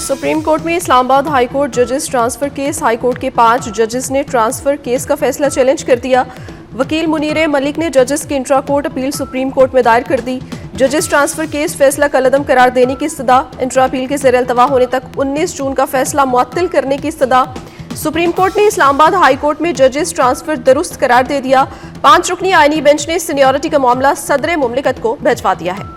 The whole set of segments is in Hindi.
सुप्रीम कोर्ट में इस्लामाबाद हाई कोर्ट जजेस ट्रांसफर केस। हाई कोर्ट के 5 जजेस ने ट्रांसफर केस का फैसला चैलेंज कर दिया। वकील मुनीर मलिक ने जजेस की intra court appeal supreme court में दायर कर दी। जजेस ट्रांसफर केस फैसला कलअदम करार देने की इस्तदा। इंट्रा अपील के ज़ेर अल्तवा होने तक 19 जून का फैसला मुअत्तल करने की इस्तदा। सुप्रीम कोर्ट ने इस्लामाबाद हाई कोर्ट में जजेस ट्रांसफर दुरुस्त करार दे दिया। 5 रुकनी आईनी बेंच ने सीनियरिटी का मामला सदर मुमलिकत को भिजवा दिया है।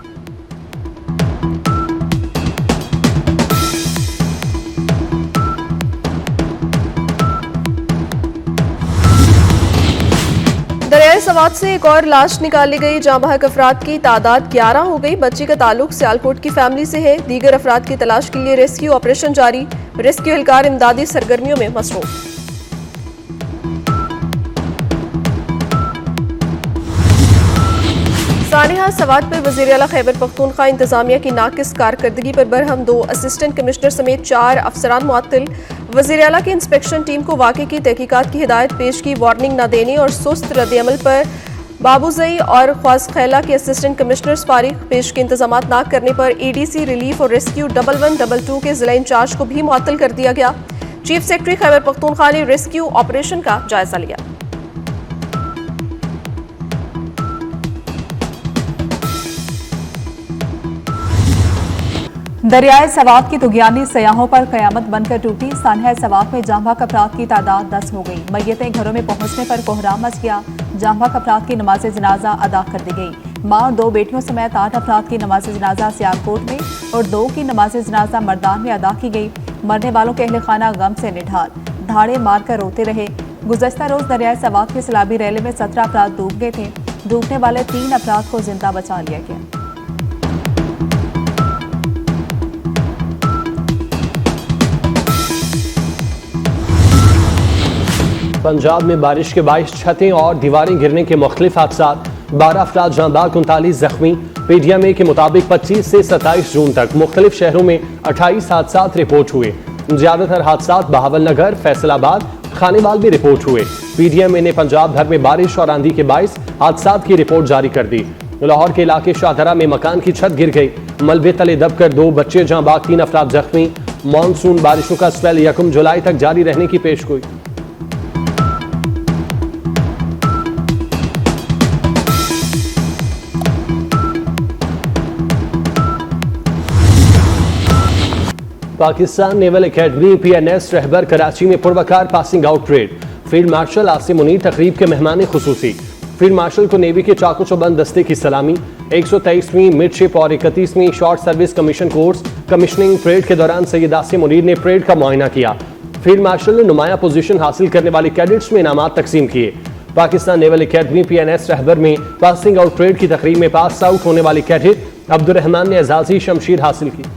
दरियाए सवात से एक और लाश निकाली गई। जाँ बहक अफराद की तादाद 11 हो गई। बच्ची का ताल्लुक सियालकोट की फैमिली से है। दीगर अफराद की तलाश के लिए रेस्क्यू ऑपरेशन जारी। रेस्क्यू एहलकार इमदादी सरगर्मियों में मसरूफ। सानिहा सवात पर वज़ीर आला खैबर पख्तूनख्वा इंतजामिया की नाकिस कारकर्दगी पर बरहम 2 असिस्टेंट कमिश्नर समेत 4 अफसरान मुअत्तल। वज़ीर आला की इंस्पेक्शन टीम को वाक़े की तहकीकात की हिदायत पेश की। वार्निंग न देने और सुस्त रद्द-ए-अमल पर बाबूजई और ख्वासखैला के असिस्टेंट कमिश्नर्स फारिग। पेश के इंतजामात न करने पर EDC रिलीफ और रेस्क्यू 1122 के जिला इंचार्ज को भी मुअत्तल कर दिया गया। चीफ सेक्रेटरी खैबर पख्तूनख्वा ने रेस्क्यू ऑपरेशन का जायजा लिया। दरियाए सवात की तुगयानी सयाहों पर कयामत बनकर टूटी। सानिहा सवात में जाँ बहक अफराद की तादाद 10 हो गई। मैयतें घरों में पहुंचने पर कोहराम मच गया। जाँ बहक अफराद की नमाज जनाजा अदा कर दी गई। मां और 2 बेटियों समेत 8 अफराद की नमाज जनाजा सियालकोट में और 2 की नमाज जनाजा मर्दान में अदा की गई। मरने वालों के अहले खाना गम से निढाल धाड़े मारकर रोते रहे। गुज़श्ता रोज दरियाए सवात के सैलाबी रैले में 17 अफराद डूब गए थे। डूबने वाले 3 अफराद को जिंदा बचा लिया गया। पंजाब में बारिश के बाइस छतें और दीवारें गिरने के मुख्तलिफ हादसात। 12 अफराद जाँ बाग, 39 जख्मी। PDMA के मुताबिक 25 से 27 जून तक मुख्तलिफ शहरों में 28 हादसात रिपोर्ट हुए। ज्यादातर हादसात बहावलनगर, फैसलाबाद, खानेवाल में रिपोर्ट हुए। PDMA ने पंजाब भर में बारिश और आंधी के 22 हादसात की रिपोर्ट जारी कर दी। लाहौर के इलाके शाहदरा में मकान की छत गिर गई। मलबे तले दबकर 2 बच्चे जाँ बाग, 3 अफराद जख्मी। मानसून बारिशों का स्पेल 1 जुलाई तक जारी रहने की पेशगोई। Pakistan naval academy PNS Rahbar Karachi में पुरवकार passing out parade. Field marshal Asim Munir तकरीब के मेहमान खुसूसी। फील्ड मार्शल को नेवी के चाको चौबंद दस्ते की सलामी। 123वीं मिडशिप और 31वीं short service commission course commissioning parade के दौरान सैयद आसिम मुनीर ने परेड का मुआयना किया। फील्ड मार्शल ने नुमाया पोजीशन हासिल करने वाले कैडेट्स में इनामात तकसीम किए। पाकिस्तान नेवल एकेडमी PNS रहबर में पासिंग आउट परेड की तकरीब में पास आउट होने वाले कैडेट अब्दुर्रहमान ने एजाजी शमशीर हासिल की।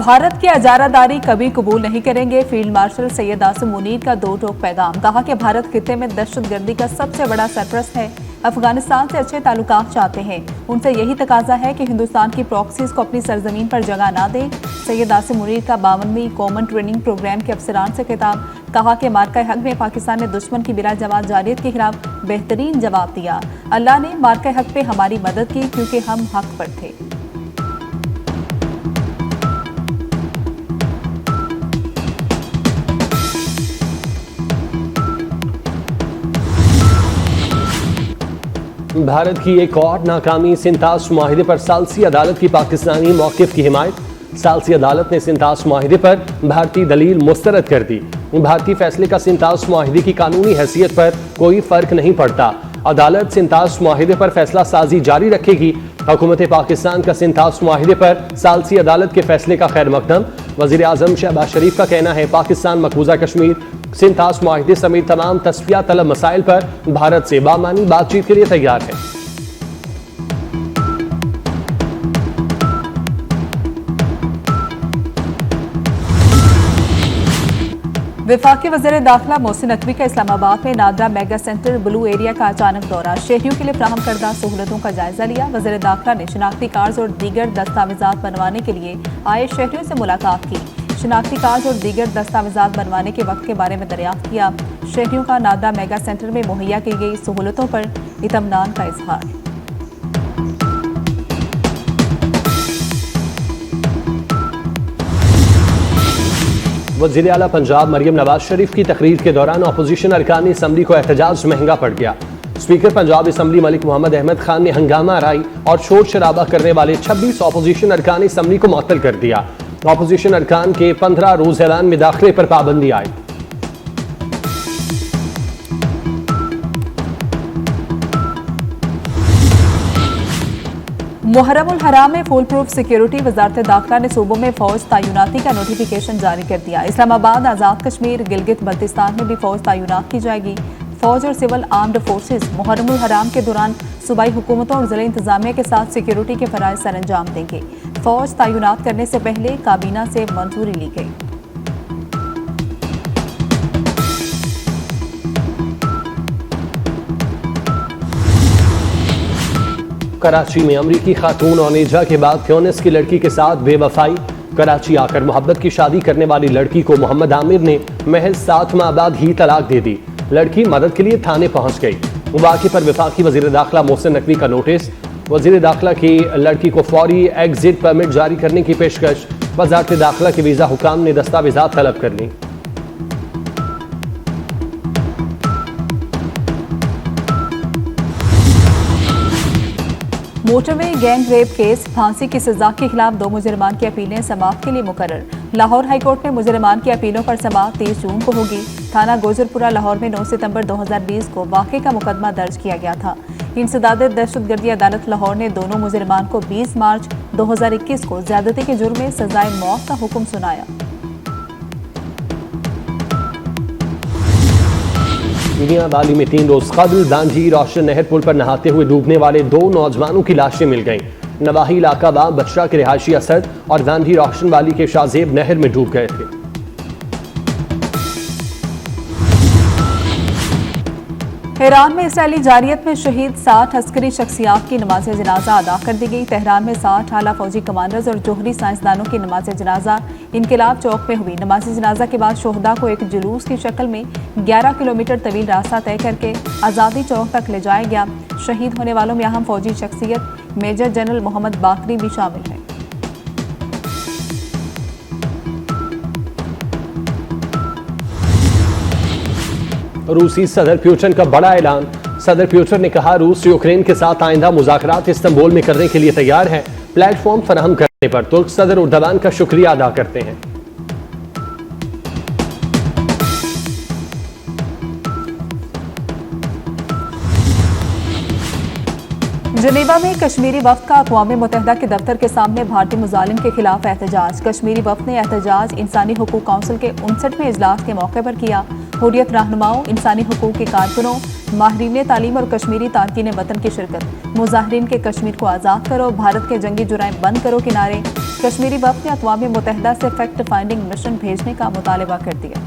भारत की अजारादारी कभी कबूल नहीं करेंगे। फील्ड मार्शल सैयद आसिम मुनीर का 2 टोक पैगाम। कहा कि भारत खित्ते में दहशतगर्दी का सबसे बड़ा सरपरस्त है। अफगानिस्तान से अच्छे ताल्लुकात चाहते हैं। उनसे यही तकाजा है कि हिंदुस्तान की प्रॉक्सीज को अपनी सरजमीन पर जगह ना दें। सैयद आसिम मुनीर का 52वीं कॉमन ट्रेनिंग प्रोग्राम के अफसरान से खिताब। कहा कि मार्का हक में पाकिस्तान ने दुश्मन की बिला जवाब जारियत के खिलाफ बेहतरीन जवाब दिया। अल्लाह ने मार्का हक पे हमारी मदद की क्योंकि हम हक पर थे। भारत की एक और नाकामी। सिंतास मुआहिदे पर सालसी अदालत की पाकिस्तानी मौक़िफ़ की हिमायत। सालसी अदालत ने सिंतास मुआहिदे पर भारतीय दलील मुस्तरद कर दी। भारतीय फैसले का सिंतास मुआहिदे की कानूनी हैसियत पर कोई फर्क नहीं पड़ता। अदालत सिंतास मुआहिदे पर फैसला साजी जारी रखेगी। हुकूमत पाकिस्तान का सिंतास मुआहिदे पर सालसी अदालत के फैसले का खैर मकदम। वज़ीर आज़म शहबाज शरीफ का कहना है पाकिस्तान मकबूजा कश्मीर सिंतास मुआहिदे समेत तमाम तस्फिया तलब मसाइल पर भारत से बामानी बातचीत के लिए तैयार है। वफाकी वज़ीर दाखिला मोहसिन नकवी का इस्लामाबाद में NADRA mega centre blue area का अचानक दौरा। शहरियों के लिए फ्राहम करदा सहूलतों का जायजा लिया। वज़ीर दाखिला ने शनाख्ती कार्ड और दीगर दस्तावेजात बनवाने के लिए आए शहरियों से मुलाकात की। शिनाख्ती कार्ड और दीगर दस्तावेजात बनवाने के वक्त के बारे में दरियाफ्त किया। शहरियों का नादरा मेगा सेंटर में मुहैया की गई सहूलतों पर इत्मीनान का इजहार। वज़ीर आला पंजाब मरियम नवाज शरीफ की तकरीर के दौरान अपोजिशन अरकान असम्बली को एहतजाज महंगा पड़ गया। स्पीकर पंजाब असम्बली मलिक मोहम्मद अहमद खान ने हंगामा आराई और शोर शराबा करने वाले 26 अपोजिशन अरकान असम्बली को मुअत्तल कर दिया। अपोजिशन अरकान के 15 रोज ऐलान में दाखिले पर पाबंदी आई। मुहर्रमुल हराम में फुल प्रूफ सिक्योरिटी। वजारत दाखिला ने सूबों में फौज तैनाती का नोटिफिकेशन जारी कर दिया। इस्लामाबाद, आजाद कश्मीर, गिलगित बल्तिस्तान में भी फौज तैनात की जाएगी। फौज और सिविल आर्म्ड फोर्सेज मुहर्रमुल हराम के दौरान सूबाई हुकूमतों और जिला इंतजामिया के साथ सिक्योरिटी के फराइज सर अंजाम देंगे। फौज तैनात करने से पहले काबीना से मंजूरी ली गई। कराची में अमरीकी खातून ओनेजा के बाद फ्योनिस की लड़की के साथ बेवफाई। कराची आकर मोहब्बत की शादी करने वाली लड़की को मोहम्मद आमिर ने महज 7 माह बाद ही तलाक दे दी। लड़की मदद के लिए थाने पहुंच गई। वाक़े पर वफाकी वज़ीर दाखिला मोहसिन नकवी का नोटिस। वज़ीर दाखिला की लड़की को फौरी एग्जिट परमिट जारी करने की पेशकश। वज़ारत दाखिला के वीज़ा हुकाम ने दस्तावेज़ात तलब कर ली। मोटरवे गैंग रेप केस, फांसी की सजा के खिलाफ 2 मुजरिमान की अपीलें समाअत के लिए मुकर्रर। लाहौर हाईकोर्ट में मुजरिमान की अपीलों पर समाअत 30 जून को होगी। थाना गोजरपुरा लाहौर में 9 सितंबर 2020 को वाक़े का मुकदमा दर्ज किया गया था। इंसदाद दहशतगर्दी अदालत लाहौर ने दोनों मुजरिमान को 20 मार्च 2021 को ज्यादती के जुर्म में सजाए मौत का हुक्म सुनाया। मियां वाली में 3 रोज कबल दांजी रोशन नहर पुल पर नहाते हुए डूबने वाले 2 नौजवानों की लाशें मिल गईं। नवाही इलाका बाग बछरा के रिहायशी असद और दांजी रोशन वाली के शाहजेब नहर में डूब गए थे। तेहरान में इसराइली जारियत में शहीद 60 अस्करी शख्सियात की नमाज जनाजा अदा कर दी गई। तेहरान में 60 आला फौजी कमांडर्स और जोहरी साइंसदानों की नमाज जनाजा इनकलाब चौक में हुई। नमाज जनाजा के बाद शोहदा को एक जुलूस की शक्ल में 11 किलोमीटर तवील रास्ता तय करके आज़ादी चौक तक ले जाया गया। शहीद होने वालों में अहम फौजी शख्सियत मेजर जनरल मोहम्मद बाकरी भी शामिल है। रूसी सदर प्यूटन का बड़ा ऐलान। सदर प्यूटन ने कहा रूस यूक्रेन के साथ आइंदा मुज़ाकरात इस्तांबुल में करने के लिए तैयार है। प्लेटफॉर्म फराहम करने पर तुर्क सदर उर्दवान का शुक्रिया अदा करते हैं। जनेवा में कश्मीरी वफ्द का अक़वाम मुत्तहिदा के दफ्तर के सामने भारतीय मुजालिम के खिलाफ एहतजाज। कश्मीरी वफ्द ने एहतजाज इंसानी हकूक़ काउंसिल के 59वें इजलास के मौके पर किया। हुर्रियत रहनुमाओं, इंसानी हकूक़ के कारकुनों, माहिरीन तालीम और कश्मीरी तारकीन वतन की शिरकत। मुजाहिरीन के कश्मीर को आज़ाद करो, भारत के जंगी जुराइम बंद करो के नारे। कश्मीरी वफ्द ने अक़वाम मुत्तहिदा से फैक्ट फाइंडिंग मिशन भेजने का मुतालबा कर दिया।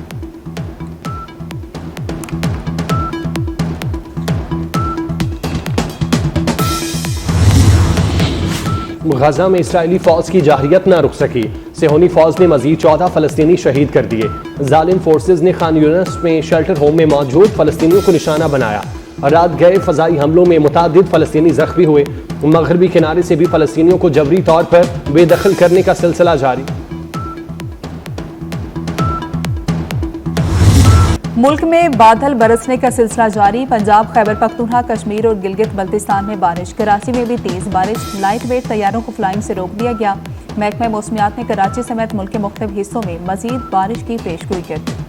गजा में इस्राएली फौज की जाहिरियत न रुक सकी। सेहोनी फौज ने मजीद 14 फलस्तीनी शहीद कर दिए। जालिम फोर्सेज ने खान यूनिस में शेल्टर होम में मौजूद फलस्तीनियों को निशाना बनाया। रात गए फजाई हमलों में मुतादिद फलस्तीनी जख्मी हुए। मगरबी किनारे से भी फलस्तीनियों को जबरी तौर पर बेदखल करने का सिलसिला जारी। मुल्क में बादल बरसने का सिलसिला जारी। पंजाब, खैबर पख्तूनख्वा, कश्मीर और गिलगित बल्तिस्तान में बारिश। कराची में भी तेज बारिश। लाइट वेट तैयारों को फ्लाइंग से रोक दिया गया। महकमा मौसमियात ने कराची समेत मुल्क के मुख्तलिफ हिस्सों में मजीद बारिश की पेशगोई कर दी।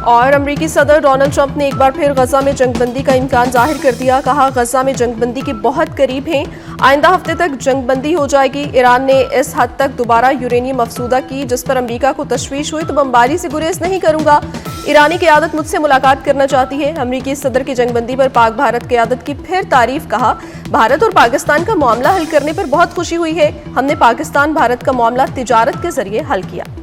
और अमरीकी सदर डोनाल्ड ट्रंप ने एक बार फिर गजा में जंगबंदी का इम्कान जाहिर कर दिया। कहा गजा में जंगबंदी के बहुत करीब हैं, आइंदा हफ्ते तक जंगबंदी हो जाएगी। ईरान ने इस हद तक दोबारा यूरेनियम अफसूदा की जिस पर अमरीका को तशवीश हुई तो बमबारी से गुरेज नहीं करूंगा। ईरानी क़यादत मुझसे मुलाकात करना चाहती है। अमरीकी सदर की जंगबंदी पर पाक भारत क़यादत की फिर तारीफ। कहा भारत और पाकिस्तान का मामला हल करने पर बहुत खुशी हुई है। हमने पाकिस्तान भारत का मामला तिजारत के जरिए हल किया।